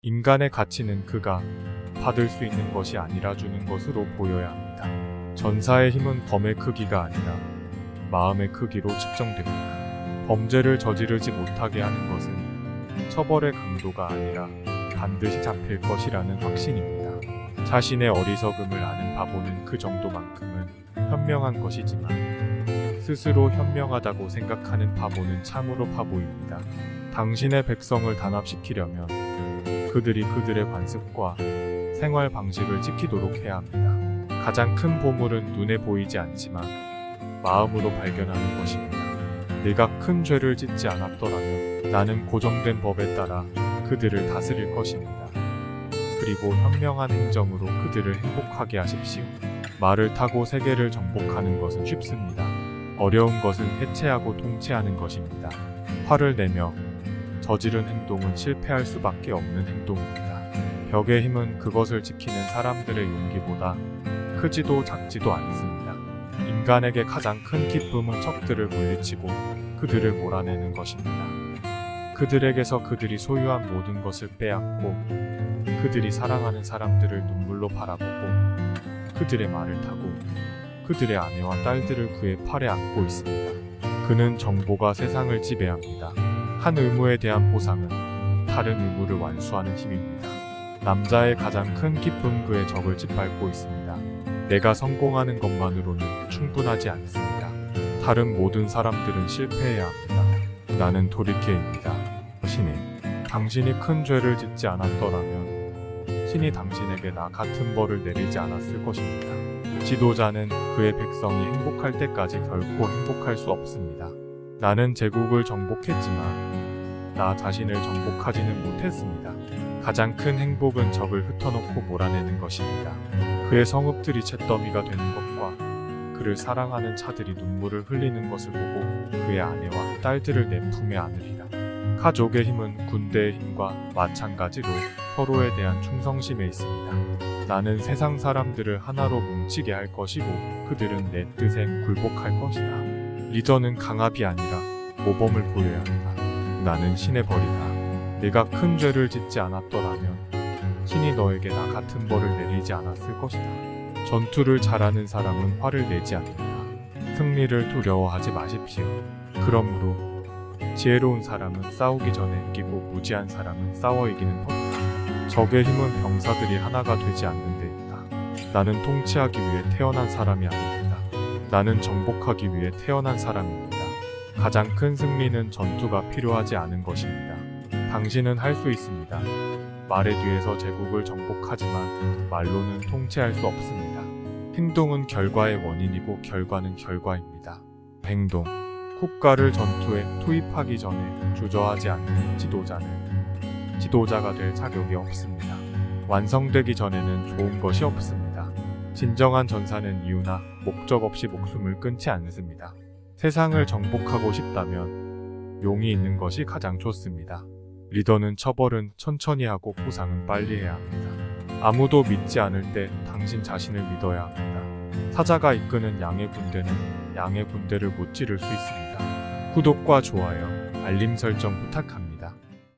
인간의 가치는 그가 받을 수 있는 것이 아니라 주는 것으로 보여야 합니다. 전사의 힘은 검의 크기가 아니라 마음의 크기로 측정됩니다. 범죄를 저지르지 못하게 하는 것은 처벌의 강도가 아니라 반드시 잡힐 것이라는 확신입니다. 자신의 어리석음을 아는 바보는 그 정도만큼은 현명한 것이지만 스스로 현명하다고 생각하는 바보는 참으로 바보입니다. 당신의 백성을 단합시키려면 그들이 그들의 관습과 생활 방식을 지키도록 해야 합니다. 가장 큰 보물은 눈에 보이지 않지만 마음으로 발견하는 것입니다. 내가 큰 죄를 짓지 않았더라면 나는 고정된 법에 따라 그들을 다스릴 것입니다. 그리고 현명한 행정으로 그들을 행복하게 하십시오. 말을 타고 세계를 정복하는 것은 쉽습니다. 어려운 것은 해체하고 통치하는 것입니다. 화를 내며 저지른 행동은 실패할 수밖에 없는 행동입니다. 벽의 힘은 그것을 지키는 사람들의 용기보다 크지도 작지도 않습니다. 인간에게 가장 큰 기쁨은 적들을 물리치고 그들을 몰아내는 것입니다. 그들에게서 그들이 소유한 모든 것을 빼앗고 그들이 사랑하는 사람들을 눈물로 바라보고 그들의 말을 타고 그들의 아내와 딸들을 그의 팔에 안고 있습니다. 그는 정보가 세상을 지배합니다. 한 의무에 대한 보상은 다른 의무를 완수하는 힘입니다. 남자의 가장 큰 기쁨은 그의 적을 짓밟고 있습니다. 내가 성공하는 것만으로는 충분하지 않습니다. 다른 모든 사람들은 실패해야 합니다. 나는 도리케입니다. 신이 당신이 큰 죄를 짓지 않았더라면 신이 당신에게 나 같은 벌을 내리지 않았을 것입니다. 지도자는 그의 백성이 행복할 때까지 결코 행복할 수 없습니다. 나는 제국을 정복했지만 나 자신을 정복하지는 못했습니다. 가장 큰 행복은 적을 흩어놓고 몰아내는 것입니다. 그의 성읍들이 잿더미가 되는 것과 그를 사랑하는 자들이 눈물을 흘리는 것을 보고 그의 아내와 딸들을 내 품에 안으리라. 가족의 힘은 군대의 힘과 마찬가지로 서로에 대한 충성심에 있습니다. 나는 세상 사람들을 하나로 뭉치게 할 것이고 그들은 내 뜻에 굴복할 것이다. 리더는 강압이 아니라 모범을 보여야 한다. 나는 신의 벌이다. 내가 큰 죄를 짓지 않았더라면 신이 너에게 나 같은 벌을 내리지 않았을 것이다. 전투를 잘하는 사람은 화를 내지 않는다. 승리를 두려워하지 마십시오. 그러므로 지혜로운 사람은 싸우기 전에 이기고 무지한 사람은 싸워 이기는 법이다. 적의 힘은 병사들이 하나가 되지 않는 데 있다. 나는 통치하기 위해 태어난 사람이 아닙니다. 나는 정복하기 위해 태어난 사람입니다. 가장 큰 승리는 전투가 필요하지 않은 것입니다. 당신은 할 수 있습니다. 말의 뒤에서 제국을 정복하지만 말로는 통치할 수 없습니다. 행동은 결과의 원인이고 결과는 결과입니다. 행동. 국가를 전투에 투입하기 전에 주저하지 않는 지도자는 지도자가 될 자격이 없습니다. 완성되기 전에는 좋은 것이 없습니다. 진정한 전사는 이유나 목적 없이 목숨을 끊지 않습니다. 세상을 정복하고 싶다면 용이 있는 것이 가장 좋습니다. 리더는 처벌은 천천히 하고 보상은 빨리 해야 합니다. 아무도 믿지 않을 때 당신 자신을 믿어야 합니다. 사자가 이끄는 양의 군대는 양의 군대를 못 지를 수 있습니다. 구독과 좋아요, 알림 설정 부탁합니다.